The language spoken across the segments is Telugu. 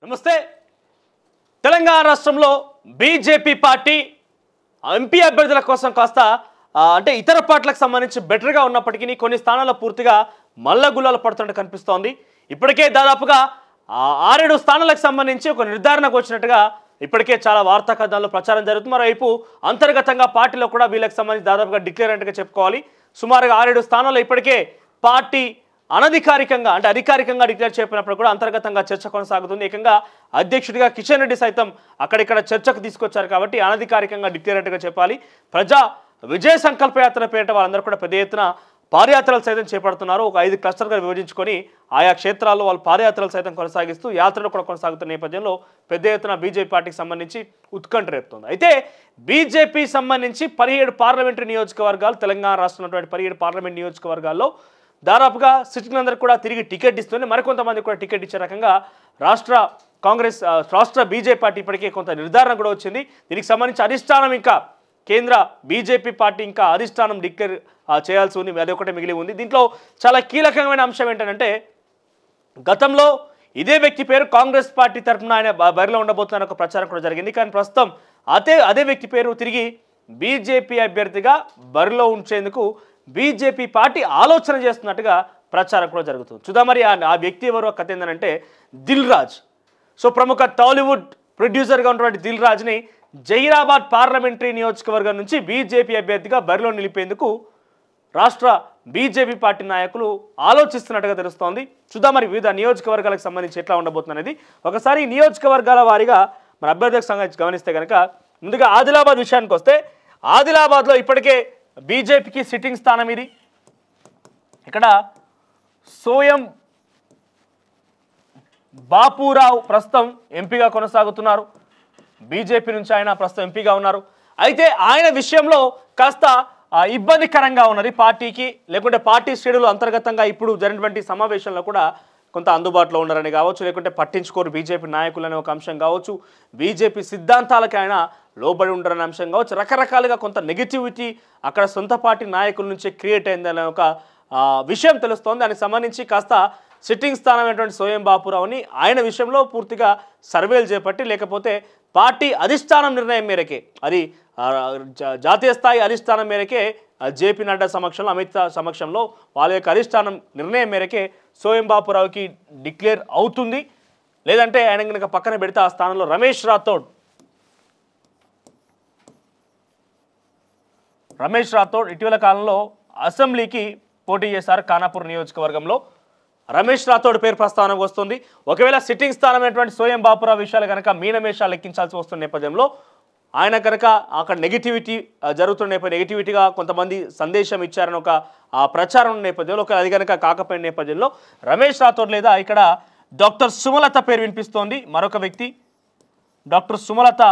నమస్తే. తెలంగాణ రాష్ట్రంలో బీజేపీ పార్టీ ఎంపీ అభ్యర్థుల కోసం కాస్త అంటే ఇతర పార్టీలకు సంబంధించి బెటర్గా ఉన్నప్పటికీ కొన్ని స్థానాల్లో పూర్తిగా మల్లగుల్లాలు పడుతున్నట్టు కనిపిస్తోంది. ఇప్పటికే దాదాపుగా 6-7 స్థానాలకు సంబంధించి ఒక నిర్ధారణకు వచ్చినట్టుగా ఇప్పటికే చాలా వార్తా కథనాల్లో ప్రచారం జరుగుతుంది. మరోవైపు అంతర్గతంగా పార్టీలో కూడా వీళ్ళకి సంబంధించి దాదాపుగా డిక్లేరెంట్గా చెప్పుకోవాలి. సుమారుగా 6-7 స్థానాల్లో ఇప్పటికే పార్టీ అనధికారికంగా అంటే అధికారికంగా డిక్లేర్ చేయనప్పుడు కూడా అంతర్గతంగా చర్చ కొనసాగుతుంది. ఏకంగా అధ్యక్షుడిగా కిషన్ రెడ్డి సైతం అక్కడిక్కడ చర్చకు తీసుకొచ్చారు కాబట్టి అనధికారికంగా డిక్లేరెంట్గా చెప్పాలి. ప్రజా విజయ సంకల్ప యాత్ర పేరిట వాళ్ళందరూ కూడా పెద్ద ఎత్తున పాదయాత్రలు సైతం చేపడుతున్నారు. ఒక 5 క్లస్టర్గా విభజించుకొని ఆయా క్షేత్రాల్లో వాళ్ళు పాదయాత్రలు సైతం కొనసాగిస్తూ యాత్రలు కూడా కొనసాగుతున్న నేపథ్యంలో పెద్ద ఎత్తున బీజేపీ పార్టీకి సంబంధించి ఉత్కంఠ రేపుతోంది. అయితే బీజేపీ సంబంధించి 17 పార్లమెంటరీ నియోజకవర్గాలు తెలంగాణ రాష్ట్రంలో 17 పార్లమెంట్ నియోజకవర్గాల్లో దాదాపుగా సిట్టింగ్లందరికీ కూడా తిరిగి టికెట్ ఇస్తుంది. మరికొంతమంది కూడా టికెట్ ఇచ్చే రకంగా రాష్ట్ర బీజేపీ పార్టీ ఇప్పటికే కొంత నిర్ధారణ కూడా వచ్చింది. దీనికి సంబంధించి అధిష్టానం ఇంకా కేంద్ర బీజేపీ పార్టీ ఇంకా అధిష్టానం డిక్లేర్ చేయాల్సి ఉంది. అది ఒకటే మిగిలి ఉంది. దీంట్లో చాలా కీలకమైన అంశం ఏంటంటే గతంలో ఇదే వ్యక్తి పేరు కాంగ్రెస్ పార్టీ తరఫున ఆయన బరిలో ఉండబోతున్న ఒక ప్రచారం కూడా జరిగింది. కానీ ప్రస్తుతం అదే వ్యక్తి పేరు తిరిగి బీజేపీ అభ్యర్థిగా బరిలో ఉంచేందుకు బీజేపీ పార్టీ ఆలోచన చేస్తున్నట్టుగా ప్రచారం కూడా జరుగుతుంది. చూద్దాం మరి ఆ వ్యక్తి ఎవరో కథ ఏంటంటే దిల్ రాజు. సో ప్రముఖ టాలీవుడ్ ప్రొడ్యూసర్గా ఉన్నటువంటి దిల్ రాజుని జహీరాబాద్ పార్లమెంటరీ నియోజకవర్గం నుంచి బీజేపీ అభ్యర్థిగా బరిలో నిలిపేందుకు రాష్ట్ర బీజేపీ పార్టీ నాయకులు ఆలోచిస్తున్నట్టుగా తెలుస్తోంది. చూద్దాం మరి వివిధ నియోజకవర్గాలకు సంబంధించి ఎట్లా ఉండబోతుంది అనేది. ఒకసారి నియోజకవర్గాల వారీగా మన అభ్యర్థులకు సంబంధించి గమనిస్తే కనుక ముందుగా ఆదిలాబాద్ విషయానికి వస్తే ఆదిలాబాద్లో ఇప్పటికే బీజేపీకి సిట్టింగ్ స్థానం ఇది. ఇక్కడ సోయం బాపురావు ప్రస్తుతం ఎంపీగా కొనసాగుతున్నారు. బీజేపీ నుంచి ఆయన ప్రస్తుతం ఎంపీగా ఉన్నారు. అయితే ఆయన విషయంలో కాస్త ఇబ్బందికరంగా ఉన్నది పార్టీకి, లేకుంటే పార్టీ శ్రేణులు అంతర్గతంగా ఇప్పుడు జరిగినటువంటి సమావేశంలో కూడా కొంత అందుబాటులో ఉన్నారని కావచ్చు, లేకుంటే పట్టించుకోరు బీజేపీ నాయకులు అనే ఒక అంశం కావచ్చు, బీజేపీ సిద్ధాంతాలకు ఆయన లోబడి ఉండరనే అంశం కావచ్చు, రకరకాలుగా కొంత నెగిటివిటీ అక్కడ సొంత పార్టీ నాయకుల నుంచి క్రియేట్ అయిందనే ఒక విషయం తెలుస్తోంది. దానికి సంబంధించి కాస్త సిట్టింగ్ స్థానమైనటువంటి సోయం బాపురావుని ఆయన విషయంలో పూర్తిగా సర్వేలు చేపట్టి లేకపోతే పార్టీ అధిష్టానం నిర్ణయం మేరకే అది జాతీయ స్థాయి అధిష్టానం మేరకే జేపీ నడ్డా సమక్షంలో అమిత్ షా సమక్షంలో వాళ్ళ యొక్క అధిష్టానం నిర్ణయం మేరకే సోయం బాపురావుకి డిక్లేర్ అవుతుంది. లేదంటే ఆయన కనుక పక్కన పెడితే ఆ స్థానంలో రమేష్ రాథోడ్ ఇటీవల కాలంలో అసెంబ్లీకి పోటీ చేశారు. ఖానాపూర్ నియోజకవర్గంలో రమేష్ రాథోడ్ పేరు ప్రస్తావనకు వస్తుంది. ఒకవేళ సిట్టింగ్ స్థానమైనటువంటి సోయం బాపురావు విషయాలు కనుక మీనమేషాలు లెక్కించాల్సి వస్తున్న నేపథ్యంలో ఆయన కనుక అక్కడ నెగిటివిటీ జరుగుతున్న నెగిటివిటీగా కొంతమంది సందేశం ఇచ్చారని ఒక ప్రచారం ఉన్న నేపథ్యంలో ఒకవేళ అది కనుక కాకపోయిన నేపథ్యంలో రమేష్ రాథోడ్ లేదా ఇక్కడ డాక్టర్ సుమలత పేరు వినిపిస్తోంది. మరొక వ్యక్తి డాక్టర్ సుమలత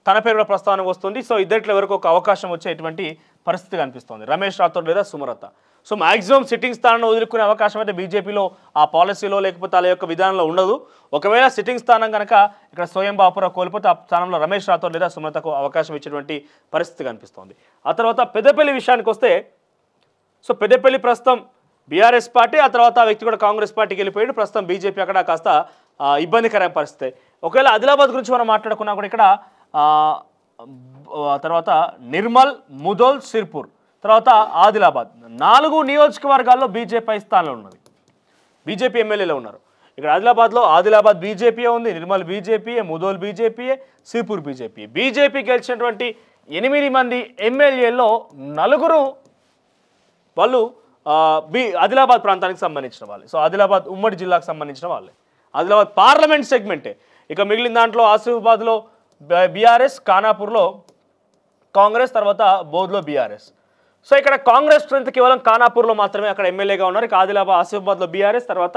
తన పేరు కూడా ప్రస్తావనకు వస్తుంది. సో ఇద్దరిలో వరకు ఒక అవకాశం వచ్చేటువంటి పరిస్థితి కనిపిస్తోంది, రమేష్ రాథోడ్ లేదా సుమలత. సో మ్యాక్సిమం సిట్టింగ్ స్థానాన్ని వదులుకునే అవకాశం అయితే బీజేపీలో ఆ పాలసీలో లేకపోతే వాళ్ళ యొక్క విధానంలో ఉండదు. ఒకవేళ సిట్టింగ్ స్థానం కనుక ఇక్కడ సోయం బాపురావు కోల్పోతే ఆ స్థానంలో రమేష్ రాథోడ్ లేదా సుమలతకు అవకాశం ఇచ్చేటువంటి పరిస్థితి కనిపిస్తోంది. ఆ తర్వాత పెద్దపల్లి విషయానికి వస్తే సో పెద్దపల్లి ప్రస్తుతం బీఆర్ఎస్ పార్టీ, ఆ తర్వాత ఆ వ్యక్తి కూడా కాంగ్రెస్ పార్టీకి వెళ్ళిపోయాడు. ప్రస్తుతం బీజేపీ అక్కడ కాస్త ఇబ్బందికరమైన పరిస్థితి. ఒకవేళ ఆదిలాబాద్ గురించి మనం మాట్లాడుకున్నా కూడా ఇక్కడ తర్వాత నిర్మల్, ముదోల్, సిర్పూర్, తర్వాత ఆదిలాబాద్ 4 నియోజకవర్గాల్లో బీజేపీ స్థానంలో ఉన్నది. బీజేపీ ఎమ్మెల్యేలు ఉన్నారు. ఇక్కడ ఆదిలాబాద్ బీజేపీయే ఉంది, నిర్మల్ బీజేపీయే, ముదోల్ బీజేపీయే, సిర్పూర్ బీజేపీ గెలిచినటువంటి 8 మంది ఎమ్మెల్యేల్లో 4 వాళ్ళు ఆదిలాబాద్ ప్రాంతానికి సంబంధించిన వాళ్ళే. సో ఆదిలాబాద్ ఉమ్మడి జిల్లాకు సంబంధించిన వాళ్ళే, ఆదిలాబాద్ పార్లమెంట్ సెగ్మెంటే. ఇక మిగిలిన దాంట్లో ఆసిఫాబాద్లో బీఆర్ఎస్, ఖానాపూర్లో కాంగ్రెస్, తర్వాత బోధ్లో బీఆర్ఎస్. సో ఇక్కడ కాంగ్రెస్ స్ట్రెంత్ కేవలం ఖానాపూర్లో మాత్రమే అక్కడ ఎమ్మెల్యేగా ఉన్నారు. ఇక ఆసిఫాబాద్లో బీఆర్ఎస్, తర్వాత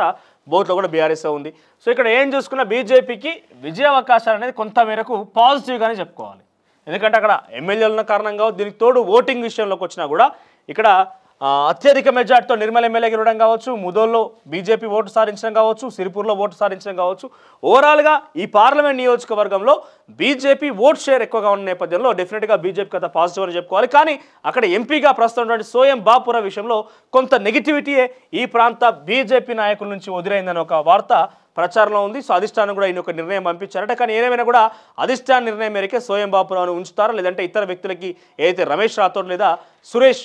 బోధ్లో కూడా బీఆర్ఎస్ ఉంది. సో ఇక్కడ ఏం చూసుకున్నా బీజేపీకి విజయ అవకాశాలు అనేది కొంత మేరకు పాజిటివ్గానే చెప్పుకోవాలి. ఎందుకంటే అక్కడ ఎమ్మెల్యేలు ఉన్న కారణంగా దీనికి తోడు ఓటింగ్ విషయంలోకి వచ్చినా కూడా ఇక్కడ అత్యధిక మెజార్టీతో నిర్మల్ ఎమ్మెల్యే గెలవడం కావచ్చు, ముదోల్లో బీజేపీ ఓటు సాధించడం కావచ్చు, సిరిపూర్లో ఓటు సాధించడం కావచ్చు, ఓవరాల్గా ఈ పార్లమెంట్ నియోజకవర్గంలో బీజేపీ ఓట్ షేర్ ఎక్కువగా ఉన్న నేపథ్యంలో డెఫినెట్గా బీజేపీ కథ పాజిటివ్ అని చెప్పుకోవాలి. కానీ అక్కడ ఎంపీగా ప్రస్తుతం సోయం బాపుర విషయంలో కొంత నెగిటివిటీయే ఈ ప్రాంత బీజేపీ నాయకుల నుంచి వదిలేందని ఒక వార్త ప్రచారంలో ఉంది. సో అధిష్టానం కూడా ఈయన ఒక నిర్ణయం పంపించారట. కానీ ఏమైనా కూడా అధిష్టాన నిర్ణయం మేరకే సోయం బాపురావును ఉంచుతారా, లేదంటే ఇతర వ్యక్తులకి ఏదైతే రమేష్ రాథోడ్ లేదా సురేష్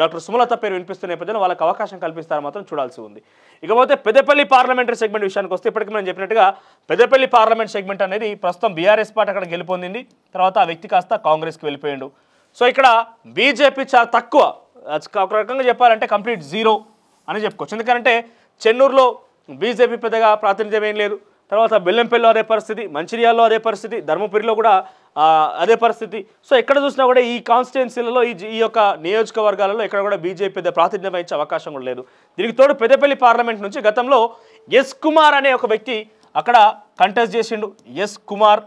డాక్టర్ సుమలత పేరు వినిపిస్తున్న నేపథ్యంలో వాళ్ళకి అవకాశం కల్పిస్తారా మాత్రం చూడాల్సి ఉంది. ఇకపోతే పెద్దపల్లి పార్లమెంటరీ సెగ్మెంట్ విషయానికి వస్తే ఇప్పటికీ మనం చెప్పినట్టుగా పెద్దపల్లి పార్లమెంట్ సెగ్మెంట్ అనేది ప్రస్తుతం బీఆర్ఎస్ పార్టీ అక్కడ గెలుపొందింది. తర్వాత ఆ వ్యక్తి కాస్త కాంగ్రెస్కి వెళ్ళిపోయాడు. సో ఇక్కడ బీజేపీ చాలా తక్కువ, ఒక రకంగా చెప్పాలంటే కంప్లీట్ జీరో అని చెప్పుకోవచ్చు. ఎందుకంటే చెన్నూరులో బీజేపీ పెద్దగా ప్రాతినిధ్యం ఏం లేదు. తర్వాత బెల్లంపల్లిలో అదే పరిస్థితి, మంచిర్యాలలో అదే పరిస్థితి, ధర్మపురిలో కూడా అదే పరిస్థితి. సో ఎక్కడ చూసినా కూడా ఈ కాన్స్టిట్యున్సీలలో ఈ యొక్క నియోజకవర్గాలలో ఎక్కడ కూడా బీజేపీ పెద్ద ప్రాతినిధ్యం వహించే అవకాశం కూడా లేదు. దీనికి తోడు పెద్దపల్లి పార్లమెంట్ నుంచి గతంలో ఎస్ కుమార్ అనే ఒక వ్యక్తి అక్కడ కంటెస్ట్ చేసిండు. S Kumar.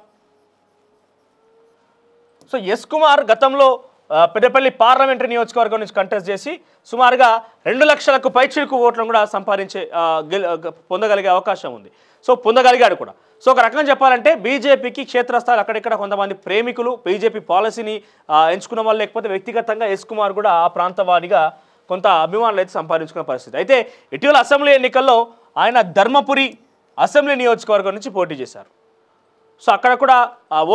So S Kumar గతంలో పెద్దపల్లి పార్లమెంటరీ నియోజకవర్గం నుంచి కంటెస్ట్ చేసి సుమారుగా 2 లక్షలకు పైచిలకు ఓట్లను కూడా పొందగలిగే అవకాశం ఉంది. సో పొందగలిగాడు కూడా. సో ఒక రకంగా చెప్పాలంటే బీజేపీకి క్షేత్రస్థాయిలో అక్కడిక్కడ కొంతమంది ప్రేమికులు బీజేపీ పాలసీని ఎంచుకున్న వాళ్ళు, లేకపోతే వ్యక్తిగతంగా ఎస్ కుమార్ కూడా ఆ ప్రాంతవాదిగా కొంత అభిమానులు అయితే సంపాదించుకున్న పరిస్థితి. అయితే ఇటీవల అసెంబ్లీ ఎన్నికల్లో ఆయన ధర్మపురి అసెంబ్లీ నియోజకవర్గం నుంచి పోటీ చేశారు. సో అక్కడ కూడా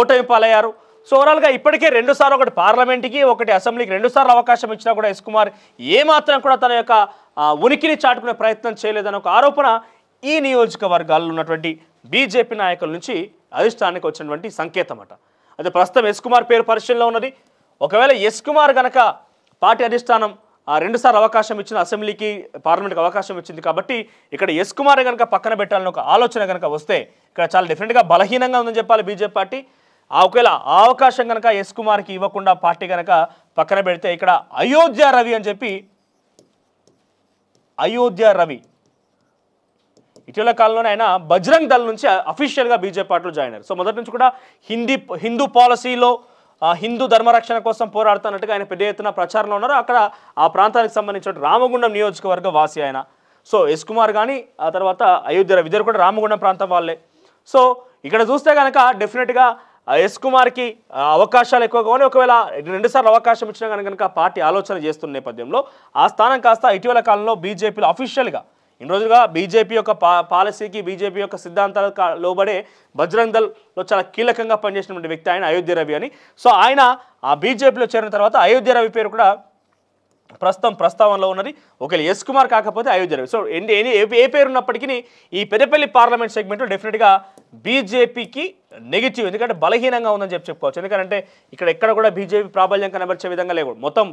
ఓటమి పాలయ్యారు. సో ఓవరాల్గా ఇప్పటికే 2 సార్లు, ఒకటి పార్లమెంట్కి ఒకటి అసెంబ్లీకి 2 సార్లు అవకాశం ఇచ్చినా కూడా ఎస్ కుమార్ ఏమాత్రం కూడా తన యొక్క ఉనికిని చాటుకునే ప్రయత్నం చేయలేదన్న ఒక ఆరోపణ ఈ నియోజకవర్గాల్లో ఉన్నటువంటి బీజేపీ నాయకుల నుంచి అధిష్టానానికి వచ్చినటువంటి సంకేతం అట. అయితే ప్రస్తుతం ఎస్ కుమార్ పేరు పరిశీలనలో ఉన్నది. ఒకవేళ ఎస్ కుమార్ కనుక పార్టీ అధిష్టానం 2 సార్లు అవకాశం ఇచ్చిన అసెంబ్లీకి పార్లమెంట్కి అవకాశం ఇచ్చింది కాబట్టి ఇక్కడ ఎస్ కుమార్ కనుక పక్కన పెట్టాలని ఒక ఆలోచన కనుక వస్తే ఇక్కడ చాలా డెఫినెట్గా బలహీనంగా ఉందని చెప్పాలి బీజేపీ పార్టీ. ఒకవేళ ఆ అవకాశం కనుక ఎస్ కుమార్కి ఇవ్వకుండా పార్టీ కనుక పక్కన పెడితే ఇక్కడ అయోధ్య రవి అని చెప్పి, అయోధ్య రవి ఇటీవల కాలంలోనే ఆయన బజరంగ్ దళ్ నుంచి అఫీషియల్గా బీజేపీ పార్టీలో జాయిన్ అయ్యారు. సో మొదటి నుంచి కూడా హిందూ పాలసీలో హిందూ ధర్మరక్షణ కోసం పోరాడుతున్నట్టుగా ఆయన పెద్ద ఎత్తున ప్రచారంలో ఉన్నారు. అక్కడ ఆ ప్రాంతానికి సంబంధించిన రామగుండం నియోజకవర్గ వాసి ఆయన. సో ఎస్ కుమార్ కానీ ఆ తర్వాత అయోధ్య రవి ఇద్దరు కూడా రామగుండం ప్రాంతం వాళ్ళే. సో ఇక్కడ చూస్తే కనుక డెఫినెట్గా ఎస్ కుమార్కి అవకాశాలు ఎక్కువగా ఉన్నాయి. ఒకవేళ 2 సార్లు అవకాశం ఇచ్చినా కనుక పార్టీ ఆలోచన చేస్తున్న నేపథ్యంలో ఆ స్థానం కాస్త ఇటీవల కాలంలో బీజేపీలో అఫీషియల్గా ఇన్ని రోజులుగా బీజేపీ యొక్క పాలసీకి బీజేపీ యొక్క సిద్ధాంతాలకు లోబడే బజరంగ్ దళ్లో చాలా కీలకంగా పనిచేసినటువంటి వ్యక్తి ఆయన అయోధ్య రవి అని. సో ఆయన ఆ బీజేపీలో చేరిన తర్వాత అయోధ్య రవి పేరు కూడా ప్రస్తుతం ప్రస్తావనలో ఉన్నది. ఒకవేళ ఎస్ కుమార్ కాకపోతే అయోధ్య రవి. సో ఏ పేరు ఉన్నప్పటికీ ఈ పెద్దపల్లి పార్లమెంట్ సెగ్మెంట్లో డెఫినెట్గా బీజేపీకి నెగిటివ్, ఎందుకంటే బలహీనంగా ఉందని చెప్పుకోవచ్చు. ఎందుకంటే ఇక్కడ ఎక్కడ కూడా బీజేపీ ప్రాబల్యం కనబరిచే విధంగా లేవు. మొత్తం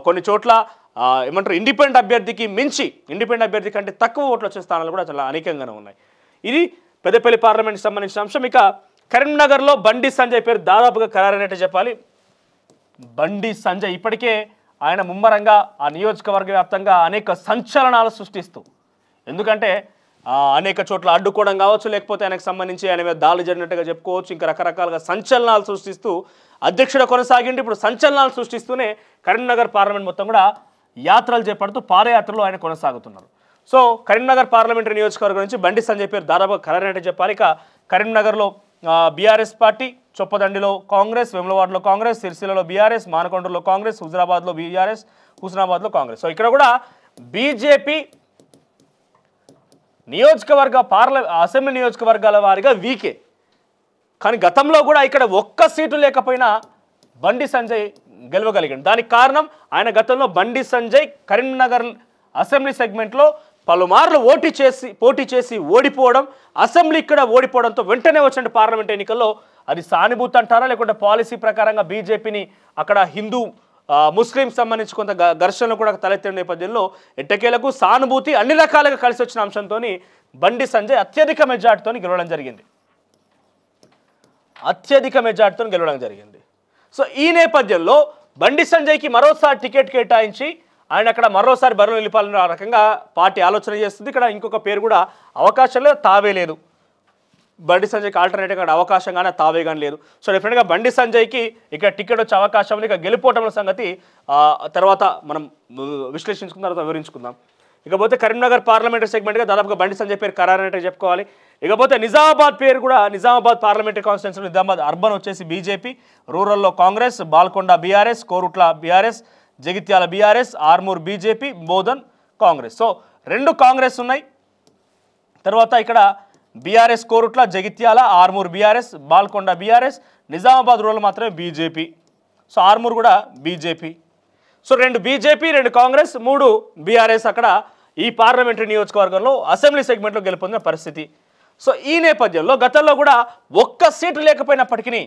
కొన్ని చోట్ల ఏమంటారు ఇండిపెండెంట్ అభ్యర్థికి మించి, ఇండిపెండెంట్ అభ్యర్థి కంటే తక్కువ ఓట్లు వచ్చే స్థానాలు కూడా చాలా అనేకంగానే ఉన్నాయి. ఇది పెద్దపల్లి పార్లమెంట్కి సంబంధించిన అంశం. ఇక కరీంనగర్లో బండి సంజయ్ పేరు దాదాపుగా ఖరారైనట్టు చెప్పాలి. బండి సంజయ్ ఇప్పటికే ఆయన ముమ్మరంగా ఆ నియోజకవర్గ వ్యాప్తంగా అనేక సంచలనాలు సృష్టిస్తూ, ఎందుకంటే అనేక చోట్ల అడ్డుకోవడం కావచ్చు, లేకపోతే ఆయనకు సంబంధించి ఆయన మీద దాడులు జరిగినట్టుగా చెప్పుకోవచ్చు, ఇంకా రకరకాలుగా సంచలనాలు సృష్టిస్తూ అధ్యక్షుడు కొనసాగిండి. ఇప్పుడు సంచలనాలు సృష్టిస్తూనే కరీంనగర్ పార్లమెంట్ మొత్తం కూడా యాత్రలు చేపడుతూ పాదయాత్రలు ఆయన కొనసాగుతున్నారు. సో కరీంనగర్ పార్లమెంటరీ నియోజకవర్గం నుంచి బండి సంజయ్ పేరు దాదాపు ఖరారైనట్టు చెప్పాలి. ఇక కరీంనగర్లో బీఆర్ఎస్ పార్టీ, చొప్పదండిలో కాంగ్రెస్, వేములవాడలో కాంగ్రెస్, సిరిసిల్లలో బీఆర్ఎస్, మానకొండలో కాంగ్రెస్, హుజరాబాద్లో బీఆర్ఎస్, హుస్నాబాద్లో కాంగ్రెస్. సో ఇక్కడ కూడా బీజేపీ అసెంబ్లీ నియోజకవర్గాల వారిగా వీకే. కానీ గతంలో కూడా ఇక్కడ ఒక్క సీటు లేకపోయినా బండి సంజయ్ గెలవగలిగాడు. దానికి కారణం ఆయన గతంలో బండి సంజయ్ కరీంనగర్ అసెంబ్లీ సెగ్మెంట్లో పలుమార్లు పోటీ చేసి ఓడిపోవడం, అసెంబ్లీ ఇక్కడ ఓడిపోవడంతో వెంటనే వచ్చిన పార్లమెంట్ ఎన్నికల్లో అది సానుభూతి అంటారా, లేకుంటే పాలసీ ప్రకారంగా బీజేపీని అక్కడ హిందూ ముస్లిం సంబంధించి కొంత ఘర్షణలు కూడా తలెత్తిన నేపథ్యంలో ఎట్టకేలకు సానుభూతి అన్ని రకాలుగా కలిసి వచ్చిన అంశంతో బండి సంజయ్ అత్యధిక మెజార్టీతో గెలవడం జరిగింది. సో ఈ నేపథ్యంలో బండి సంజయ్కి మరోసారి టికెట్ కేటాయించి ఆయన అక్కడ మరోసారి బరిలో నిలిపాలని ఆ రకంగా పార్టీ ఆలోచన చేస్తుంది. ఇక్కడ ఇంకొక పేరు కూడా అవకాశం లేదు, తావే లేదు. బండి సంజయ్కి ఆల్టర్నేటివ్గా అవకాశం కానీ తావే కానీ లేదు. సో డెఫినెట్గా బండి సంజయ్కి ఇక్కడ టికెట్ వచ్చే అవకాశం, ఇక గెలిపోవటం సంగతి తర్వాత మనం విశ్లేషించుకున్న తర్వాత వివరించుకుందాం. ఇకపోతే కరీంనగర్ పార్లమెంటరీ సెగ్మెంట్గా దాదాపుగా బండి సంజయ్ పేరు ఖరారైనట్టు చెప్పుకోవాలి. ఇకపోతే నిజామాబాద్ పేరు కూడా నిజామాబాద్ పార్లమెంటరీ కాన్స్టిట్యున్సీలో నిజామాబాద్ అర్బన్ వచ్చేసి బీజేపీ, రూరల్లో Congress, Balkonda BRS, Korutla BRS, Jagtial BRS, Armoor BJP, Bodhan Congress. So 2 Congress ఉన్నాయి. తర్వాత ఇక్కడ BRS Korutla, Jagtial, Armoor BRS, Balkonda BRS, Nizamabad rural మాత్రమే బీజేపీ. సో ఆర్మూర్ కూడా BJP. So 2 BJP, 2 Congress, 3 BRS అక్కడ ఈ పార్లమెంటరీ నియోజకవర్గంలో అసెంబ్లీ సెగ్మెంట్లో గెలుపొందిన పరిస్థితి. సో ఈ నేపథ్యంలో గతంలో కూడా ఒక్క సీటు లేకపోయినప్పటికీ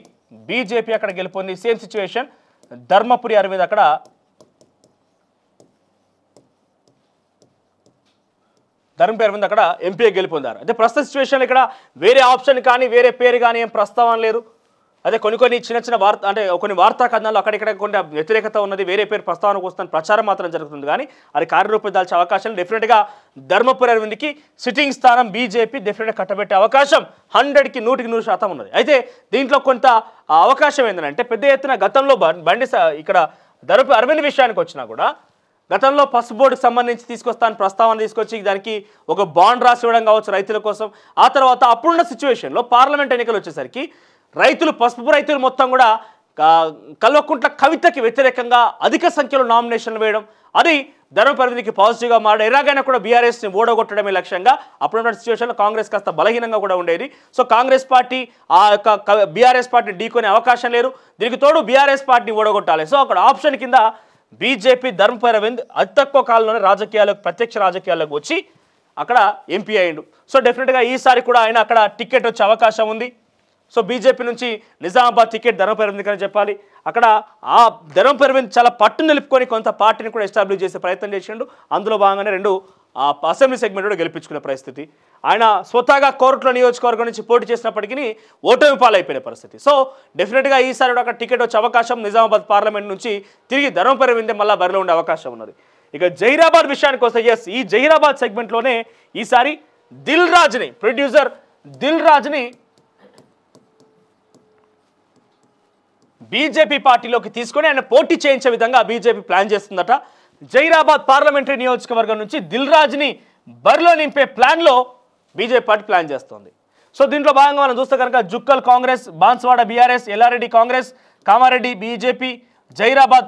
బీజేపీ అక్కడ గెలుపొంది. సేమ్ సిచ్యువేషన్ ధర్మపురి అరవింద్ అక్కడ ఎంపీ గెలుపొందారు. అయితే ప్రస్తుత సిచ్యువేషన్ ఇక్కడ వేరే ఆప్షన్ కానీ వేరే పేరు కానీ ఏం ప్రస్తావన లేదు. అదే కొన్ని చిన్న వార్త అంటే కొన్ని వార్తా కథనాలు అక్కడిక్కడ కొన్ని వ్యతిరేకత ఉన్నది, వేరే పేరు ప్రస్తావనకు వస్తున్న ప్రచారం మాత్రం జరుగుతుంది. కానీ అది కార్యరూపం దాల్చే అవకాశం డెఫినెట్గా ధర్మపురి అరవింద్కి సిట్టింగ్ స్థానం బీజేపీ డెఫినెట్గా కట్టబెట్టే అవకాశం 100కి 100% ఉన్నది. అయితే దీంట్లో కొంత అవకాశం ఏంటంటే పెద్ద ఎత్తున గతంలో ఇక్కడ ధర్మపురి అరవింద్ విషయానికి వచ్చినా కూడా గతంలో పసుపు బోర్డుకు సంబంధించి తీసుకొస్తాను ప్రస్తావన తీసుకొచ్చి దానికి ఒక బాండ్ రాసి ఇవ్వడం కావచ్చు రైతుల కోసం. ఆ తర్వాత అప్పుడున్న సిచ్యువేషన్లో పార్లమెంట్ ఎన్నికలు వచ్చేసరికి పసుపు రైతులు మొత్తం కూడా కల్వకుంట్ల కవితకి వ్యతిరేకంగా అధిక సంఖ్యలో నామినేషన్లు వేయడం, అది ధర్మపురికి పాజిటివ్గా మారడం, ఎలాగైనా కూడా బీఆర్ఎస్ని ఓడగొట్టడమే లక్ష్యంగా అప్పుడున్న సిచ్యువేషన్లో కాంగ్రెస్ కాస్త బలహీనంగా కూడా ఉండేది. సో కాంగ్రెస్ పార్టీ ఆ యొక్క బీఆర్ఎస్ పార్టీని ఢీకొనే అవకాశం లేదు. దీనికి తోడు బీఆర్ఎస్ పార్టీని ఓడగొట్టాలి. సో అక్కడ ఆప్షన్ కింద బీజేపీ ధర్మపురి అరవింద్ అతి తక్కువ కాలంలోనే ప్రత్యక్ష రాజకీయాల్లోకి వచ్చి అక్కడ ఎంపీ అయ్యిండు. సో డెఫినెట్గా ఈసారి కూడా ఆయన అక్కడ టికెట్ వచ్చే అవకాశం ఉంది. సో బీజేపీ నుంచి నిజామాబాద్ టికెట్ ధర్మపురి అరవింద్ అని చెప్పాలి. అక్కడ ఆ ధర్మపురి అరవింద్ చాలా పట్టు నిలుపుకొని కొంత పార్టీని కూడా ఎస్టాబ్లిష్ చేసే ప్రయత్నం చేసిండు. అందులో భాగంగానే 2 అసెంబ్లీ సెగ్మెంట్ కూడా గెలిపించుకునే పరిస్థితి. ఆయన స్వతహాగా కోరుట్ల నియోజకవర్గం నుంచి పోటీ చేసినప్పటికీ ఓటమి పాలైపోయిన పరిస్థితి. సో డెఫినెట్గా ఈసారి అక్కడ టికెట్ వచ్చే అవకాశం నిజామాబాద్ పార్లమెంట్ నుంచి తిరిగి ధర్మపురి అరవింద్ మళ్ళీ బరిలో ఉండే అవకాశం ఉన్నది. ఇక జహీరాబాద్ విషయానికి వస్తే ఈ జహీరాబాద్ సెగ్మెంట్లోనే ఈసారి ప్రొడ్యూసర్ దిల్ రాజ్ని బీజేపీ పార్టీలోకి తీసుకొని ఆయన పోటీ చేయించే విధంగా బీజేపీ ప్లాన్ చేస్తుందట. జహీరాబాద్ పార్లమెంటరీ నియోజకవర్గం నుంచి దిల్ రాజ్ని బరిలో నింపే ప్లాన్లో బీజేపీ పార్టీ ప్లాన్ చేస్తోంది. సో దీంట్లో భాగంగా మనం చూస్తే కనుక Jukkal Congress, Banswada BRS, Yellareddy Congress, Kamareddy BJP, Zaheerabad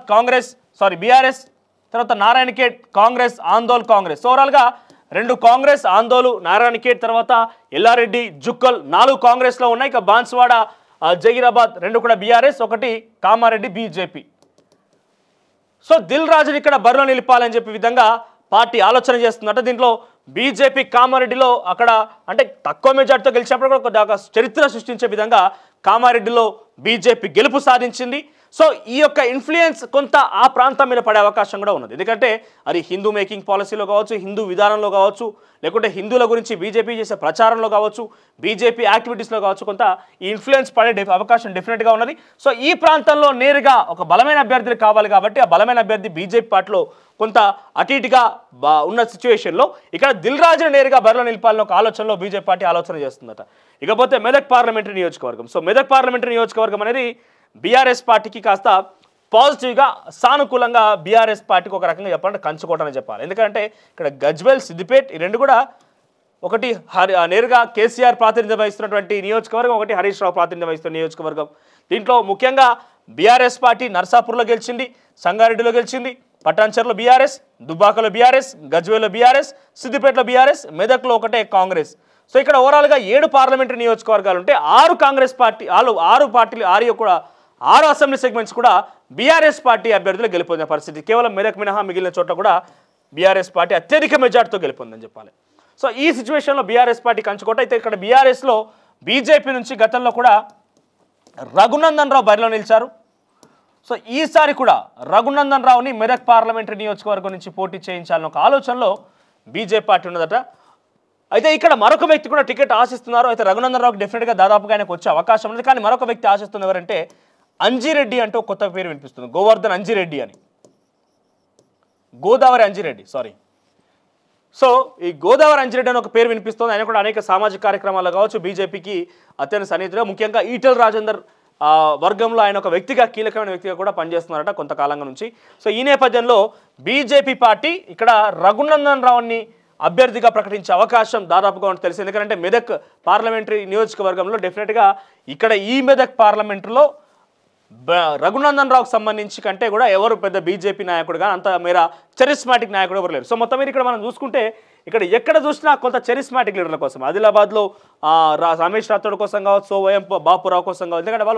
BRS, తర్వాత నారాయణఖేడ్ కాంగ్రెస్, ఆందోళ్ కాంగ్రెస్. ఓవరాల్గా 2 కాంగ్రెస్, ఆందోళ్, నారాయణఖేడ్, తర్వాత ఎల్లారెడ్డి, జుక్కల్ 4 కాంగ్రెస్లో ఉన్నాయి. ఇక బాన్స్వాడ, జహీరాబాద్ 2 కూడా BRS, 1 Kamareddy BJP. So Dil రాజుని ఇక్కడ బరిలో నిలిపాలని చెప్పే విధంగా పార్టీ ఆలోచన చేస్తుందట. దీంట్లో బీజేపీ కామారెడ్డిలో అక్కడ అంటే తక్కువ మెజార్టీతో గెలిచినప్పుడు కూడా చరిత్ర సృష్టించే విధంగా కామారెడ్డిలో బీజేపీ గెలుపు సాధించింది. సో ఈ యొక్క ఇన్ఫ్లుయెన్స్ కొంత ఆ ప్రాంతం మీద పడే అవకాశం కూడా ఉన్నది. ఎందుకంటే అది హిందూ మేకింగ్ పాలసీలో కావచ్చు, హిందూ విధానంలో కావచ్చు, లేకుంటే హిందువుల గురించి బీజేపీ చేసే ప్రచారంలో కావచ్చు, బీజేపీ యాక్టివిటీస్లో కావచ్చు, కొంత ఈ ఇన్ఫ్లుయెన్స్ పడే అవకాశం డెఫినెట్గా ఉన్నది. సో ఈ ప్రాంతంలో నేరుగా ఒక బలమైన అభ్యర్థులు కావాలి కాబట్టి ఆ బలమైన అభ్యర్థి బీజేపీ పార్టీలో కొంత అటు ఇటుగా ఉన్న సిచ్యువేషన్లో ఇక్కడ దిల్ రాజును నేరుగా బరిలో నిలిపాలని ఒక ఆలోచనలో బీజేపీ పార్టీ ఆలోచన చేస్తుందట. ఇకపోతే మెదక్ పార్లమెంటరీ నియోజకవర్గం. సో మెదక్ పార్లమెంటరీ నియోజకవర్గం అనేది బీఆర్ఎస్ పార్టీకి కాస్త పాజిటివ్గా సానుకూలంగా బీఆర్ఎస్ పార్టీకి ఒక రకంగా చెప్పాలంటే కంచుకోవటమని చెప్పాలి. ఎందుకంటే ఇక్కడ గజ్వేల్, సిద్దిపేట్ ఈ 2 కూడా ఒకటి నేరుగా కేసీఆర్ ప్రాతినిధ్యం వహిస్తున్నటువంటి నియోజకవర్గం, ఒకటి హరీష్ రావు ప్రాతినిధ్యం వహిస్తున్న నియోజకవర్గం. దీంట్లో ముఖ్యంగా బీఆర్ఎస్ పార్టీ నర్సాపూర్లో గెలిచింది, సంగారెడ్డిలో గెలిచింది, పటాన్చెర్లో బీఆర్ఎస్, దుబ్బాకలో బీఆర్ఎస్, గజ్వేల్లో బీఆర్ఎస్, సిద్దిపేటలో బీఆర్ఎస్, మెదక్లో ఒకటే కాంగ్రెస్. సో ఇక్కడ ఓవరాల్గా 7 పార్లమెంటరీ నియోజకవర్గాలు ఉంటే 6 కాంగ్రెస్ పార్టీ 6 పార్టీలు 6 అసెంబ్లీ సెగ్మెంట్స్ కూడా బీఆర్ఎస్ పార్టీ అభ్యర్థులు గెలుపొందిన పరిస్థితి. కేవలం మెదక్ మినహా మిగిలిన చోట్ల కూడా బీఆర్ఎస్ పార్టీ అత్యధిక మెజార్టీతో గెలుపొందని చెప్పాలి. సో ఈ సిచ్యువేషన్లో బీఆర్ఎస్ పార్టీ కంచుకోట. అయితే ఇక్కడ బీఆర్ఎస్లో బీజేపీ నుంచి గతంలో కూడా రఘునందన్ రావు బరిలో నిలిచారు. సో ఈసారి కూడా రఘునందన్ రావుని మెదక్ పార్లమెంటరీ నియోజకవర్గం నుంచి పోటీ చేయించాలని ఒక ఆలోచనలో బీజేపీ పార్టీ ఉన్నదట. అయితే ఇక్కడ మరొక వ్యక్తి కూడా టికెట్ ఆశిస్తున్నారు. అయితే రఘునందన్ రావుకి డెఫినెట్గా దాదాపుగా ఆయనకు వచ్చే అవకాశం ఉంది. కానీ మరొక వ్యక్తి ఆశిస్తున్న ఎవరంటే అంజిరెడ్డి అంటూ కొత్త పేరు వినిపిస్తుంది, గోవర్ధన్ అంజిరెడ్డి అని, గోదావరి అంజిరెడ్డి సో ఈ గోదావరి అంజిరెడ్డి అని ఒక పేరు వినిపిస్తుంది. ఆయన కూడా అనేక సామాజిక కార్యక్రమాల్లో కావచ్చు బీజేపీకి అత్యంత సన్నిహితుగా, ముఖ్యంగా ఈటెల రాజేందర్ వర్గంలో ఆయన ఒక వ్యక్తిగా కీలకమైన వ్యక్తిగా కూడా పనిచేస్తున్నారట కొంతకాలంగా నుంచి. సో ఈ నేపథ్యంలో బీజేపీ పార్టీ ఇక్కడ రఘునందన్ రావుని అభ్యర్థిగా ప్రకటించే అవకాశం దాదాపుగా ఉంటుంది తెలుసు. ఎందుకంటే మెదక్ పార్లమెంటరీ నియోజకవర్గంలో డెఫినెట్గా ఇక్కడ ఈ మెదక్ పార్లమెంటులో రఘునందన్ రావుకు సంబంధించి కంటే కూడా ఎవరు పెద్ద బీజేపీ నాయకుడుగా అంత మేర చరిస్మాటిక్ నాయకుడు ఎవరు లేరు. సో మొత్తం మీద ఇక్కడ మనం చూసుకుంటే ఇక్కడ ఎక్కడ చూసినా కొంత చరిస్మాటిక్ లీడర్ల కోసం ఆదిలాబాద్లో రమేష్ రాథోడ్ కోసం కావచ్చు, సోవయం బాపురావు కోసం కావచ్చు, ఎందుకంటే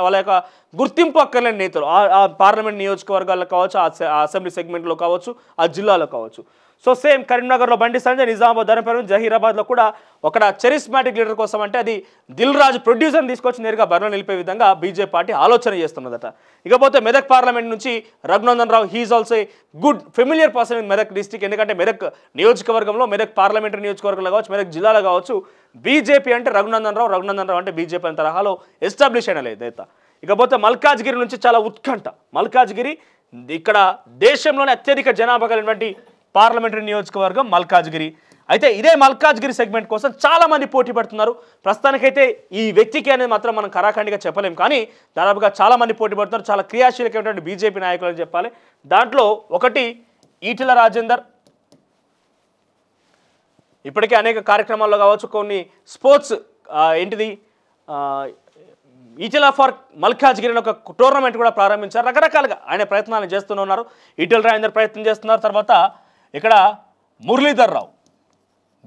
వాళ్ళ యొక్క గుర్తింపు అక్కర్లేని నేతలు ఆ పార్లమెంట్ నియోజకవర్గాల్లో కావచ్చు, ఆ అసెంబ్లీ సెగ్మెంట్లో కావచ్చు, ఆ జిల్లాలో కావచ్చు. సో సేమ్ కరీంనగర్లో బండి సంజయ్, నిజామాబాద్ ధర్మపురం, జహీరాబాద్లో కూడా ఒక చరిస్మాటిక్ లీడర్ కోసం అంటే అది దిల్ రాజు ప్రొడ్యూసర్ని తీసుకొచ్చి నేరుగా బరిలో నిలిపే విధంగా బీజేపీ పార్టీ ఆలోచన చేస్తున్నదట. ఇకపోతే మెదక్ పార్లమెంట్ నుంచి Raghunandan Rao he is also a good familiar person in Medak district. ఎందుకంటే మెదక్ నియోజకవర్గంలో, మెదక్ పార్లమెంటరీ నియోజకవర్గంలో కావచ్చు, మెదక్ జిల్లాలో కావచ్చు, బీజేపీ అంటే రఘునందన్ రావు అంటే బీజేపీ అనే తరహాలో ఎస్టాబ్లిష్ అయిన లేదు. ఇకపోతే మల్కాజ్గిరి నుంచి చాలా ఉత్కంఠ. మల్కాజ్గిరి ఇక్కడ దేశంలోనే అత్యధిక జనాభా కలిగినటువంటి పార్లమెంటరీ నియోజకవర్గం మల్కాజ్గిరి. అయితే ఇదే మల్కాజ్గిరి సెగ్మెంట్ కోసం చాలా మంది పోటీ పడుతున్నారు. ప్రస్తుతానికైతే ఈ వ్యక్తికి అనేది మాత్రం మనం కరాఖండిగా చెప్పలేం, కానీ దాదాపుగా చాలా మంది పోటీ పడుతున్నారు. చాలా క్రియాశీలకమైనటువంటి బీజేపీ నాయకులు అని చెప్పాలి. దాంట్లో ఒకటి ఈటెల రాజేందర్. ఇప్పటికే అనేక కార్యక్రమాల్లో కావచ్చు, కొన్ని స్పోర్ట్స్ ఏంటిది ఈటెల ఫర్ మల్కాజ్గిరి ఒక టోర్నమెంట్ కూడా ప్రారంభించారు. రకరకాలుగా ఆయన ప్రయత్నాలు చేస్తూనే ఉన్నారు. ఈటెల రాజేందర్ ప్రయత్నం చేస్తున్నారు. తర్వాత ఇక్కడ మురళీధర్ రావు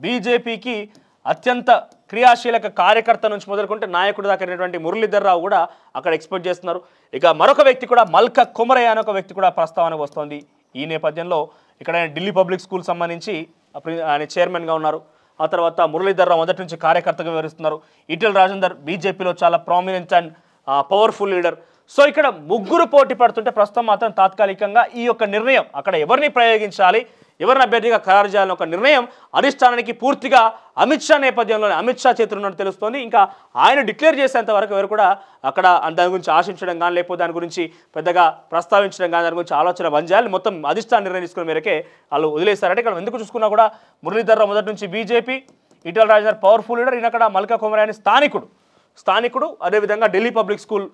బీజేపీకి అత్యంత క్రియాశీలక కార్యకర్త నుంచి మొదలుకుంటే నాయకుడు దాకా మురళీధర్ రావు కూడా అక్కడ ఎక్స్పెక్ట్ చేస్తున్నారు. ఇక మరొక వ్యక్తి కూడా మల్క కుమరయ్య అనే ఒక వ్యక్తి కూడా ప్రస్తావనకు వస్తుంది. ఈ నేపథ్యంలో ఇక్కడ ఢిల్లీ పబ్లిక్ స్కూల్ సంబంధించి ఆయన చైర్మన్గా ఉన్నారు. ఆ తర్వాత మురళీధర్ రావు మొదటి నుంచి కార్యకర్తగా వివరిస్తున్నారు. ఈటెల రాజేందర్ బీజేపీలో చాలా prominent and powerful leader. So ఇక్కడ ముగ్గురు పోటీ పడుతుంటే ప్రస్తుతం మాత్రం తాత్కాలికంగా ఈ యొక్క నిర్ణయం అక్కడ ఎవరిని ప్రయోగించాలి, ఎవరిని అభ్యర్థిగా ఖరారు చేయాలని ఒక నిర్ణయం అధిష్టానానికి పూర్తిగా అమిత్ షా నేపథ్యంలోనే అమిత్ షా చేతులు ఉన్నట్టు తెలుస్తోంది. ఇంకా ఆయన డిక్లేర్ చేసేంత వరకు ఎవరు కూడా అక్కడ దాని గురించి ఆశించడం కానీ, లేకపోతే దాని గురించి పెద్దగా ప్రస్తావించడం కానీ, దాని గురించి ఆలోచన బంద్ చేయాలి. మొత్తం అధిష్టానం నిర్ణయం తీసుకున్న మేరకే వాళ్ళు వదిలేస్తారంటే ఇక్కడ ఎందుకు చూసుకున్నా కూడా మురళీధర్ రావు మొదటి నుంచి BJP, Etela Rajender powerful leader, ఈయన అక్కడ మల్కా కుమరయ్య స్థానికుడు, అదేవిధంగా ఢిల్లీ పబ్లిక్ స్కూల్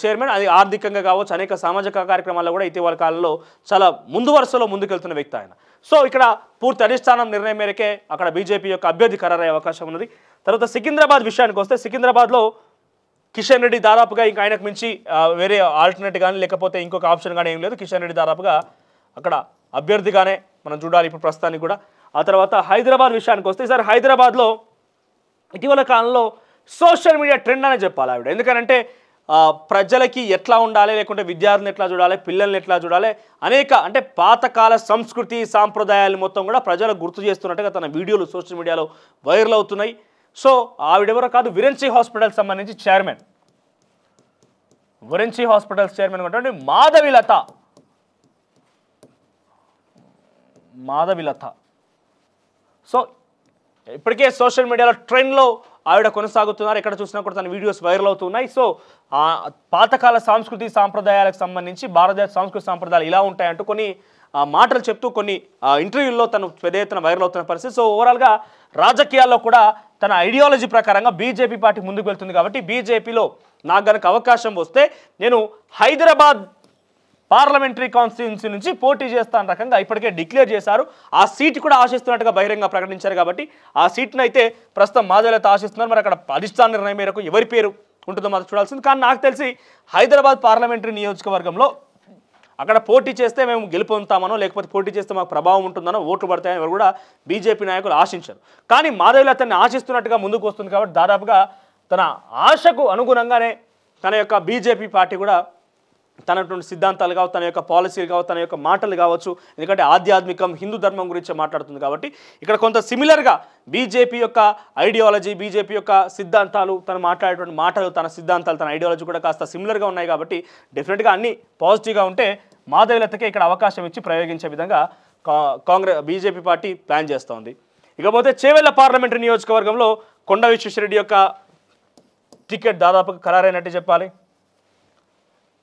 చైర్మన్. అది ఆర్థికంగా కావచ్చు, అనేక సామాజిక కార్యక్రమాల్లో కూడా ఇటీవల కాలంలో చాలా ముందు వరుసలో ముందుకెళ్తున్న వ్యక్తి ఆయన. సో ఇక్కడ పూర్తి అధిష్టానం నిర్ణయం మేరకే అక్కడ బీజేపీ యొక్క అభ్యర్థి ఖరారయ్యే అవకాశం ఉన్నది. తర్వాత సికింద్రాబాద్ విషయానికి వస్తే సికింద్రాబాద్లో కిషన్ రెడ్డి దాదాపుగా ఇంకా ఆయనకు మించి వేరే ఆల్టర్నేట్ కానీ లేకపోతే ఇంకొక ఆప్షన్ కానీ ఏం లేదు. కిషన్ రెడ్డి దాదాపుగా అక్కడ అభ్యర్థిగానే మనం చూడాలి ఇప్పుడు ప్రస్తుతానికి కూడా. ఆ తర్వాత హైదరాబాద్ విషయానికి వస్తే ఈసారి హైదరాబాద్లో ఇటీవల కాలంలో సోషల్ మీడియా ట్రెండ్ అనే చెప్పాలి ఆవిడ. ఎందుకంటే ప్రజలకి ఎట్లా ఉండాలి, లేకుంటే విద్యార్థులను ఎట్లా చూడాలి, పిల్లల్ని ఎట్లా చూడాలి, అనేక అంటే పాతకాల సంస్కృతి సాంప్రదాయాలు మొత్తం కూడా ప్రజలకు గుర్తు చేస్తున్నట్టుగా తన వీడియోలు సోషల్ మీడియాలో వైరల్ అవుతున్నాయి. సో ఆవిడెవరో కాదు, విరెన్సీ హాస్పిటల్స్ సంబంధించి చైర్మన్, విరెన్సీ హాస్పిటల్స్ చైర్మన్ ఉన్నటువంటి మాధవిలత. సో ఇప్పటికే సోషల్ మీడియాలో ట్రెండ్లో ఆవిడ కొనసాగుతున్నారు. ఎక్కడ చూసినా కూడా తన వీడియోస్ వైరల్ అవుతున్నాయి. సో పాతకాల సంస్కృతి సాంప్రదాయాలకు సంబంధించి భారతదేశ సంస్కృతి సాంప్రదాయాలు ఇలా ఉంటాయంటూ కొన్ని మాటలు చెప్తూ కొన్ని ఇంటర్వ్యూల్లో తను పెద్ద ఎత్తున వైరల్ అవుతున్న పరిస్థితి. సో ఓవరాల్గా రాజకీయాల్లో కూడా తన ఐడియాలజీ ప్రకారంగా బీజేపీ పార్టీ ముందుకు వెళ్తుంది. కాబట్టి బీజేపీలో నాకు గనక అవకాశం వస్తే నేను హైదరాబాద్ పార్లమెంటరీ కాన్స్టిట్యున్సీ నుంచి పోటీ చేస్తాను రకంగా ఇప్పటికే డిక్లేర్ చేశారు. ఆ సీటు కూడా ఆశిస్తున్నట్టుగా బహిరంగ ప్రకటించారు. కాబట్టి ఆ సీట్ను అయితే ప్రస్తుతం మాధవిలత ఆశిస్తున్నారు. మరి అక్కడ అధిష్టాన నిర్ణయం మేరకు ఎవరి పేరు ఉంటుందో మాత్రం చూడాల్సింది. కానీ నాకు తెలిసి హైదరాబాద్ పార్లమెంటరీ నియోజకవర్గంలో అక్కడ పోటీ చేస్తే మేము గెలుపొందుతామనో, లేకపోతే పోటీ చేస్తే మాకు ప్రభావం ఉంటుందనో, ఓట్లు పడతాయని ఎవరు కూడా బీజేపీ నాయకులు ఆశించారు. కానీ మాధవిలతని ఆశిస్తున్నట్టుగా ముందుకు వస్తుంది. కాబట్టి దాదాపుగా తన ఆశకు అనుగుణంగానే తన యొక్క బీజేపీ పార్టీ కూడా తనటువంటి సిద్ధాంతాలు కావచ్చు, తన యొక్క పాలసీలు కావచ్చు, తన యొక్క మాటలు కావచ్చు, ఎందుకంటే ఆధ్యాత్మికం హిందూ ధర్మం గురించి మాట్లాడుతుంది. కాబట్టి ఇక్కడ కొంత సిమిలర్గా బీజేపీ యొక్క ఐడియాలజీ, బీజేపీ యొక్క సిద్ధాంతాలు, తను మాట్లాడేటువంటి మాటలు, తన సిద్ధాంతాలు, తన ఐడియాలజీ కూడా కాస్త సిమిలర్గా ఉన్నాయి. కాబట్టి డెఫినెట్గా అన్ని పాజిటివ్గా ఉంటే మాధవిలతకే ఇక్కడ అవకాశం ఇచ్చి ప్రయోగించే విధంగా బీజేపీ పార్టీ ప్లాన్ చేస్తోంది. ఇకపోతే చేవెళ్ల పార్లమెంటరీ నియోజకవర్గంలో కొండ విశ్వేశ్వరరెడ్డి యొక్క టికెట్ దాదాపుగా ఖరారైనట్టు చెప్పాలి.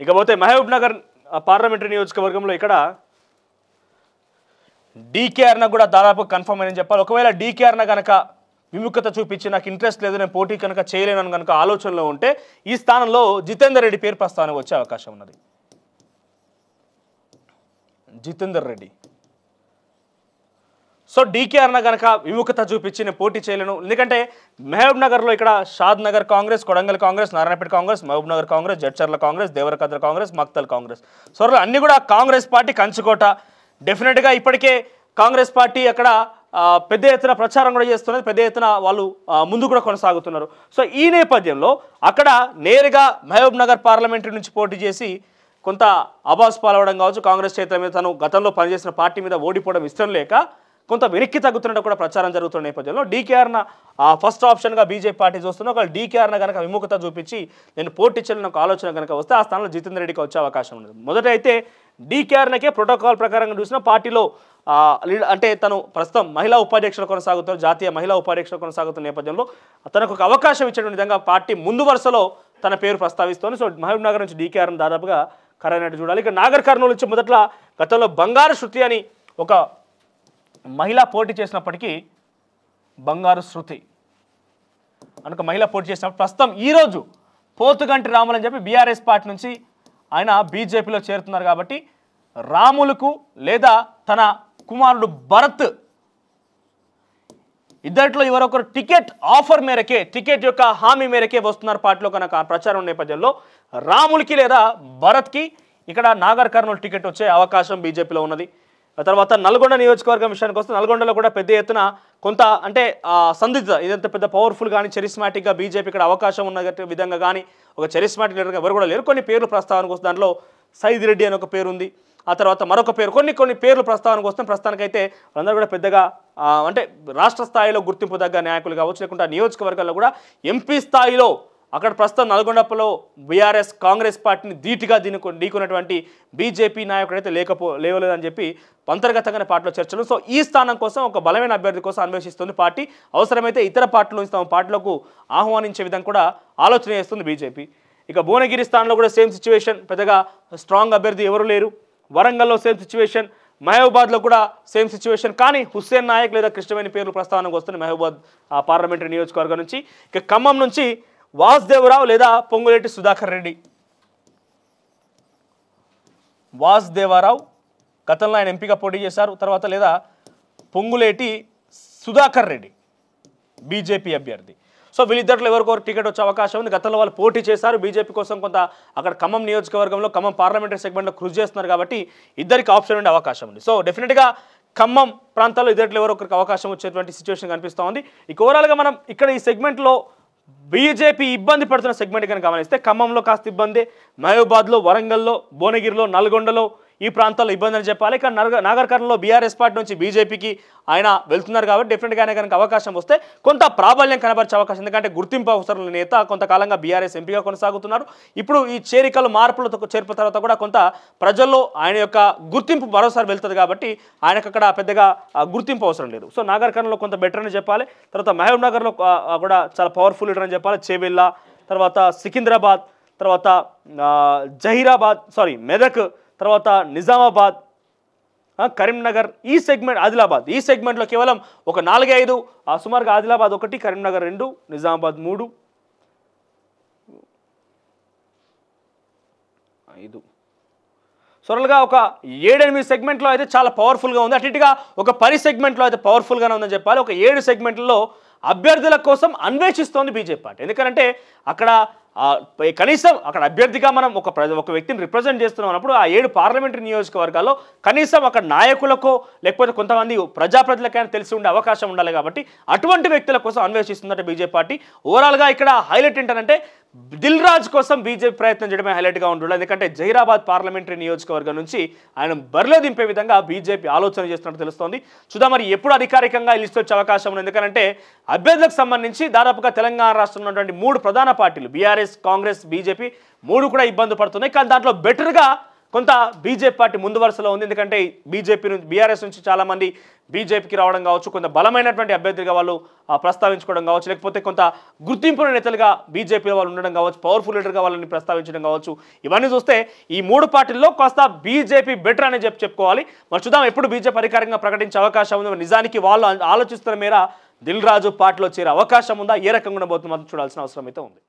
ఇకపోతే మహబూబ్ నగర్ పార్లమెంటరీ నియోజకవర్గంలో ఇక్కడ డీకే అర్ణ కూడా దాదాపు కన్ఫర్మ్ అని చెప్పాలి. ఒకవేళ డీకే అర్ణ కనుక విముఖత చూపించి నాకు ఇంట్రెస్ట్ లేదు, నేను పోటీ కనుక చేయలేనని కనుక ఆలోచనలో ఉంటే ఈ స్థానంలో జితేందర్ రెడ్డి పేరు ప్రస్తావన వచ్చే అవకాశం ఉన్నది. జితేందర్ రెడ్డి. సో డీకేఆర్న కనుక విముఖత చూపించి నేను పోటీ చేయలేను, ఎందుకంటే మహబూబ్ నగర్లో ఇక్కడ షాద్ నగర్ కాంగ్రెస్, కొడంగల్ కాంగ్రెస్, నారాయణపేట కాంగ్రెస్, మహబూబ్ నగర్ కాంగ్రెస్, జడ్చర్ల కాంగ్రెస్, దేవరకద్ర కాంగ్రెస్, మక్తల్ కాంగ్రెస్, సో అన్ని కూడా కాంగ్రెస్ పార్టీ కంచుకోట. డెఫినెట్గా ఇప్పటికే కాంగ్రెస్ పార్టీ అక్కడ పెద్ద ఎత్తున ప్రచారం కూడా చేస్తున్నది, పెద్ద ఎత్తున వాళ్ళు ముందు కూడా కొనసాగుతున్నారు. సో ఈ నేపథ్యంలో అక్కడ నేరుగా మహబూబ్ నగర్ పార్లమెంటరీ నుంచి పోటీ చేసి కొంత అబాస్ పాలవడం కావచ్చు, కాంగ్రెస్ చేతుల మీద తను గతంలో పనిచేసిన పార్టీ మీద ఓడిపోవడం ఇష్టం లేక కొంత వెనక్కి తగ్గుతున్నట్టు కూడా ప్రచారం జరుగుతున్న నేపథ్యంలో డీకేఆర్న ఫస్ట్ ఆప్షన్గా బీజేపీ పార్టీ చూస్తున్నా. ఒకవేళ డీకేఆర్న కనుక విముఖత చూపించి నేను పోటీ చేయాలని ఒక ఆలోచన కనుక వస్తే ఆ స్థానంలో జితేందర్ రెడ్డికి వచ్చే అవకాశం ఉంది. మొదట అయితే డీకేఆర్నకే ప్రోటోకాల్ ప్రకారంగా చూసిన పార్టీలో అంటే తను ప్రస్తుతం మహిళా ఉపాధ్యక్షులు కొనసాగుతున్న, జాతీయ మహిళా ఉపాధ్యక్షులు కొనసాగుతున్న నేపథ్యంలో తనకు ఒక అవకాశం ఇచ్చేటువంటి విధంగా పార్టీ ముందు వరుసలో తన పేరు ప్రస్తావిస్తోంది. సో మహబూబ్ నగర్ నుంచి డీకేఆర్ను దాదాపుగా ఖరైనట్టు చూడాలి. ఇక నాగర్ కర్నూలు నుంచి మొదట్లో గతంలో బంగారు శృతి అని ఒక మహిళ పోటీ చేసినప్పటికీ బంగారు శృతి అనుక మహిళ పోటీ చేసినప్పుడు ప్రస్తుతం ఈరోజు పోతుగంటి రాములు అని చెప్పి బీఆర్ఎస్ పార్టీ నుంచి ఆయన బీజేపీలో చేరుతున్నారు. కాబట్టి రాములకు లేదా తన కుమారుడు భరత్ ఇద్దరిలో ఎవరొకరు టికెట్ ఆఫర్ మేరకే, టికెట్ యొక్క హామీ మేరకే వస్తున్నారు పార్టీలో కనుక ప్రచారం నేపథ్యంలో రాములకి లేదా భరత్కి ఇక్కడ నాగర్ కర్నూలు టికెట్ వచ్చే అవకాశం బీజేపీలో ఉన్నది. ఆ తర్వాత నల్గొండ నియోజకవర్గం విషయానికి వస్తే నల్గొండలో కూడా పెద్ద ఎత్తున కొంత అంటే సందిగ్ధ, ఇదంతా పెద్ద పవర్ఫుల్ కానీ చరిస్మాటిక్గా బీజేపీ ఇక్కడ అవకాశం ఉన్న విధంగా కానీ ఒక చరిస్మాటిక్ లీడర్గా ఎవరు కూడా లేరు. కొన్ని పేర్లు ప్రస్తావనకు వస్తే దాంట్లో సైద్ రెడ్డి అని ఒక పేరు ఉంది, ఆ తర్వాత మరొక పేరు, కొన్ని పేర్లు ప్రస్తావనకు వస్తే ప్రస్తుతానికైతే వాళ్ళందరూ కూడా పెద్దగా అంటే రాష్ట్ర స్థాయిలో గుర్తింపు తగ్గ నాయకులు కావచ్చు, లేకుంటే నియోజకవర్గాల్లో కూడా ఎంపీ స్థాయిలో అక్కడ ప్రస్తుతం నల్గొండలో బీఆర్ఎస్ కాంగ్రెస్ పార్టీని ధీటుగా ఢీకొన్నటువంటి బీజేపీ నాయకుడు అయితే లేవలేదని చెప్పి అంతర్గతంగానే పార్టీలో చర్చలు. సో ఈ స్థానం కోసం ఒక బలమైన అభ్యర్థి కోసం అన్వేషిస్తుంది పార్టీ. అవసరమైతే ఇతర పార్టీల నుంచి తమ పార్టీలకు ఆహ్వానించే విధంగా కూడా ఆలోచన చేస్తుంది బీజేపీ. ఇక భువనగిరి స్థానంలో కూడా సేమ్ సిచ్యువేషన్, పెద్దగా స్ట్రాంగ్ అభ్యర్థి ఎవరు లేరు. వరంగల్లో సేమ్ సిచ్యువేషన్, మహబూబాద్లో కూడా సేమ్ సిచ్యువేషన్, కానీ హుస్సేన్ నాయక్ లేదా కృష్ణవేణి పేర్లు ప్రస్తావనకు వస్తున్నాయి మహబూబాద్ పార్లమెంటరీ నియోజకవర్గం నుంచి. ఇక ఖమ్మం నుంచి వాసుదేవరావు లేదా పొంగులేటి సుధాకర్ రెడ్డి. వాసుదేవరావు గతంలో ఆయన ఎంపీగా పోటీ చేశారు, తర్వాత లేదా పొంగులేటి సుధాకర్ రెడ్డి బీజేపీ అభ్యర్థి. సో వీళ్ళిద్దరిలో ఎవరికొకరు టికెట్ వచ్చే అవకాశం ఉంది. గతంలో వాళ్ళు పోటీ చేశారు బీజేపీ కోసం, కొంత అక్కడ ఖమ్మం నియోజకవర్గంలో ఖమ్మం పార్లమెంటరీ సెగ్మెంట్లో కృషి చేస్తున్నారు కాబట్టి ఇద్దరికి ఆప్షన్ ఉండే అవకాశం ఉంది. సో డెఫినెట్గా ఖమ్మం ప్రాంతాల్లో ఇద్దరిలో ఎవరొకరికి అవకాశం వచ్చేటువంటి సిచ్యువేషన్ కనిపిస్తూ ఉంది. ఇక ఓవరాల్గా మనం ఇక్కడ ఈ సెగ్మెంట్లో బీజేపీ ఇబ్బంది పడుతున్న సెగ్మెంట్ కనుక గమనిస్తే ఖమ్మంలో కాస్త ఇబ్బంది, మహబూబాద్లో, వరంగల్లో, భువనగిరిలో, నల్గొండలో ఈ ప్రాంతాల్లో ఇబ్బంది అని చెప్పాలి. కానీ నాగర్ కర్నూలులో బీఆర్ఎస్ పార్టీ నుంచి బీజేపీకి ఆయన వెళ్తున్నారు కాబట్టి డెఫినెట్గానే కనుక అవకాశం వస్తే కొంత ప్రాబల్యం కనబరిచే అవకాశం, ఎందుకంటే గుర్తింపు అవసరం నేత కొంతకాలంగా బీఆర్ఎస్ ఎంపీగా కొనసాగుతున్నారు. ఇప్పుడు ఈ చేరికలు మార్పులతో చేర్పు తర్వాత కూడా కొంత ప్రజల్లో ఆయన యొక్క గుర్తింపు మరోసారి వెళ్తుంది కాబట్టి ఆయనకు అక్కడ పెద్దగా గుర్తింపు అవసరం లేదు. సో నాగర్ కర్నూలులో కొంత బెటర్ అని చెప్పాలి. తర్వాత మహబూబ్ నగర్లో కూడా చాలా పవర్ఫుల్ లీడర్ అని చెప్పాలి. చేవెళ్ళ, తర్వాత సికింద్రాబాద్, తర్వాత మెదక్, తర్వాత నిజామాబాద్, కరీంనగర్, ఈ సెగ్మెంట్ ఆదిలాబాద్, ఈ సెగ్మెంట్లో కేవలం ఒక 4-5 సుమారుగా ఆదిలాబాద్ 1, కరీంనగర్ 2, నిజామాబాద్ 3, 5 సొరలుగా ఒక 7-8 సెగ్మెంట్లో అయితే చాలా పవర్ఫుల్గా ఉంది. అటు ఇటుగా ఒక 10 సెగ్మెంట్లో అయితే పవర్ఫుల్గానే ఉందని చెప్పాలి. ఒక 7 సెగ్మెంట్లలో అభ్యర్థుల కోసం అన్వేషిస్తోంది బీజేపీ పార్టీ. ఎందుకంటే అక్కడ కనీసం అక్కడ అభ్యర్థిగా మనం ఒక వ్యక్తిని రిప్రజెంట్ చేస్తున్నాం అన్నప్పుడు ఆ 7 పార్లమెంటరీ నియోజకవర్గాల్లో కనీసం అక్కడ నాయకులకో లేకపోతే కొంతమంది ప్రజాప్రతినిధులకైనా తెలిసి ఉండే అవకాశం ఉండాలి. కాబట్టి అటువంటి వ్యక్తుల కోసం అన్వేషిస్తుందంటే బీజేపీ పార్టీ. ఓవరాల్గా ఇక్కడ హైలైట్ ఏంటంటే దిల్ రాజు కోసం బీజేపీ ప్రయత్నం చేయడమే హైలైట్గా ఉండాలి. ఎందుకంటే జహీరాబాద్ పార్లమెంటరీ నియోజకవర్గం నుంచి ఆయన బరిలో దింపే విధంగా బీజేపీ ఆలోచన చేస్తున్నట్టు తెలుస్తోంది. చూద్దాం మరి ఎప్పుడు అధికారికంగా లిస్ట్ వచ్చే అవకాశం ఉంది. ఎందుకంటే అభ్యర్థులకు సంబంధించి దాదాపుగా తెలంగాణ రాష్ట్రంలో ఉన్నటువంటి 3 ప్రధాన పార్టీలు బీఆర్ఎస్, కాంగ్రెస్, బీజేపీ 3 కూడా ఇబ్బంది పడుతున్నాయి. కానీ దాంట్లో బెటర్గా కొంత బీజేపీ పార్టీ ముందు వరుసలో ఉంది. ఎందుకంటే బీఆర్ఎస్ నుంచి చాలామంది బీజేపీకి రావడం కావచ్చు, కొంత బలమైనటువంటి అభ్యర్థిగా వాళ్ళు ప్రస్తావించుకోవడం కావచ్చు, లేకపోతే కొంత గుర్తింపుల నేతలుగా బీజేపీలో వాళ్ళు ఉండడం కావచ్చు, పవర్ఫుల్ లీడర్గా వాళ్ళని ప్రస్తావించడం కావచ్చు. ఇవన్నీ చూస్తే ఈ 3 పార్టీల్లో కాస్త బీజేపీ బెటర్ అని చెప్పుకోవాలి. మరి చూద్దాం ఎప్పుడు బీజేపీ అధికారికంగా ప్రకటించే అవకాశం ఉంది. నిజానికి వాళ్ళు ఆలోచిస్తున్న మేర దిల్ రాజు పార్టీలో చేరే అవకాశం ఉందా, ఏ రకంగా ఉండబోతుందో చూడాల్సిన అవసరం అయితే ఉంది.